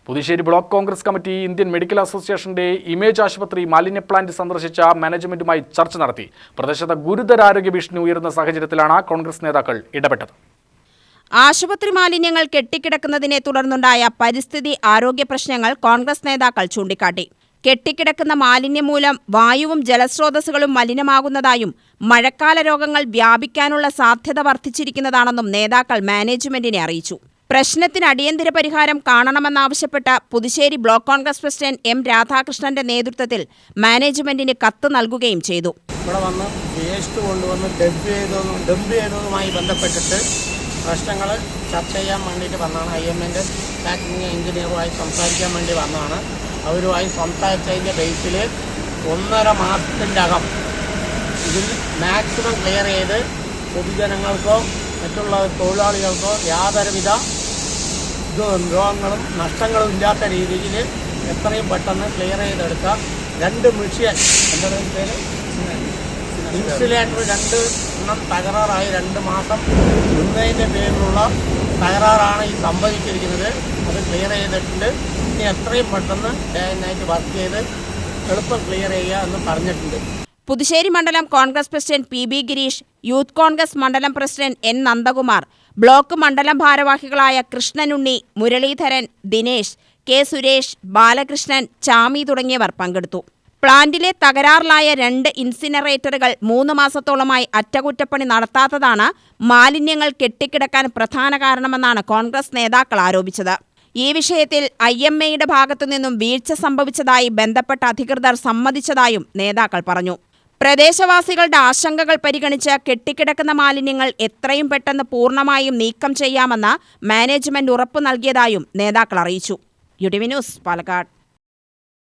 Puthussery block Congress committee Indian medical അസോസിയേഷന്റെ image ആശുപത്രി മാലിന്യ പ്ലാന്റ് സന്ദർശിച്ച മാനേജ്മെന്റുമായി ചർച്ച നടത്തി. പ്രദേശത്ത് ഗുരുതര ആരോഗ്യ ഭീഷണി ഉയരുന്ന സാഹചര്യത്തിലാണ് കോൺഗ്രസ് നേതാക്കൾ ഇടപെട്ടത്. ആശുപത്രി മാലിന്യങ്ങൾ കെട്ടിക്കിടക്കുന്നതിനെ തുടർന്നുണ്ടായ പരിസ്ഥിതി ആരോഗ്യ പ്രശ്നങ്ങൾ കോൺഗ്രസ് നേതാക്കൾ ചൂണ്ടിക്കാട്ടി. കെട്ടിക്കിടക്കുന്ന മാലിന്യം മൂലം വായുവും ജലസ്രോതസ്സുകളും മലിനമാകുന്നതായും മഴക്കാല രോഗങ്ങൾ വ്യാപിക്കാനുള്ള സാധ്യത വർദ്ധിച്ചിരിക്കുന്നതാണെന്നും നേതാക്കൾ മാനേജ്മെന്റിനെ അറിയിച്ചു. പ്രശ്നത്തിന് അടിയന്തര പരിഹാരം കാണണമെന്നാവശ്യപ്പെട്ട Puthussery block Congress president M രാധാകൃഷ്ണന്റെ നേതൃത്വത്തിൽ മാനേജ്മെന്റിന് കത്ത് നൽകുകയും ചെയ്തു. ഇവിടെ വന്ന് വേസ്റ്റ് കൊണ്ടുവന്ന് ഡംപ് ചെയ്തതുമായി ബന്ധപ്പെട്ടിട്ട് പ്രശ്നങ്ങൾ ചർച്ച ചെയ്യാൻ വേണ്ടിയിട്ട് വന്നതാണ്. IMന്റെ ടെക്നിക്കൽ എഞ്ചിനീയറുമായി സംസാരിക്കാൻ വേണ്ടി വന്നതാണ്. അവരുമായി സംസാരിച്ചതിൻ്റെ ബേസിൽ 1.5 മാസത്തിൻ്റെ അകം ഇതിൽ മാക്സിമം ക്ലിയർ ചെയ്ത് പൊതുജനങ്ങൾക്കോ മറ്റുള്ള തൊഴിലാളികൾക്കോ യാതൊരുവിധ രോഗങ്ങളും നഷ്ടങ്ങളും ഇല്ലാത്ത രീതിയിൽ എത്രയും പെട്ടെന്ന് ക്ലിയർ ചെയ്തെടുക്കുക. 2 മെഷീൻ എന്താ പേര് ഇൻസുലേറ്റർ 2 എണ്ണം തകരാറായി 2 മാസം മുന്നതിൻ്റെ പേരിലുള്ള തകരാറാണ് ഈ സംഭവിച്ചിരിക്കുന്നത്. അത് ക്ലിയർ ചെയ്തിട്ടുണ്ട്. ഇനി എത്രയും പെട്ടെന്ന് ഡേ ആൻഡ് നൈറ്റ് വർക്ക് ചെയ്ത് എളുപ്പം ക്ലിയർ ചെയ്യുക എന്ന് പറഞ്ഞിട്ടുണ്ട്. പുതുശ്ശേരി മണ്ഡലം Congress president PB Girish, youth Congress മണ്ഡലം പ്രസിഡന്റ് N നന്ദകുമാർ, ബ്ലോക്ക് മണ്ഡലം ഭാരവാഹികളായ കൃഷ്ണനുണ്ണി, മുരളീധരൻ, ദിനേശ്, K സുരേഷ്, ബാലകൃഷ്ണൻ, ചാമി തുടങ്ങിയവർ പങ്കെടുത്തു. പ്ലാന്റിലെ തകരാറിലായ 2 ഇൻസിനറേറ്ററുകൾ 3 മാസത്തോളമായി അറ്റകുറ്റപ്പണി നടത്താത്തതാണ് മാലിന്യങ്ങൾ കെട്ടിക്കിടക്കാൻ പ്രധാന കാരണമെന്നാണ് കോൺഗ്രസ് നേതാക്കൾ ആരോപിച്ചത്. ഈ വിഷയത്തിൽ IMAയുടെ ഭാഗത്തുനിന്നും വീഴ്ച സംഭവിച്ചതായി ബന്ധപ്പെട്ട അധികൃതർ സമ്മതിച്ചതായും നേതാക്കൾ പറഞ്ഞു. പ്രദേശവാസികളുടെ ആശങ്കകൾ പരിഗണിച്ച് കെട്ടിക്കിടക്കുന്ന മാലിന്യങ്ങൾ എത്രയും പെട്ടെന്ന് പൂർണ്ണമായും നീക്കം ചെയ്യാമെന്ന് മാനേജ്മെന്റ് ഉറപ്പു നൽകിയതായും നേതാക്കൾ അറിയിച്ചു. UTV news, Palakkad.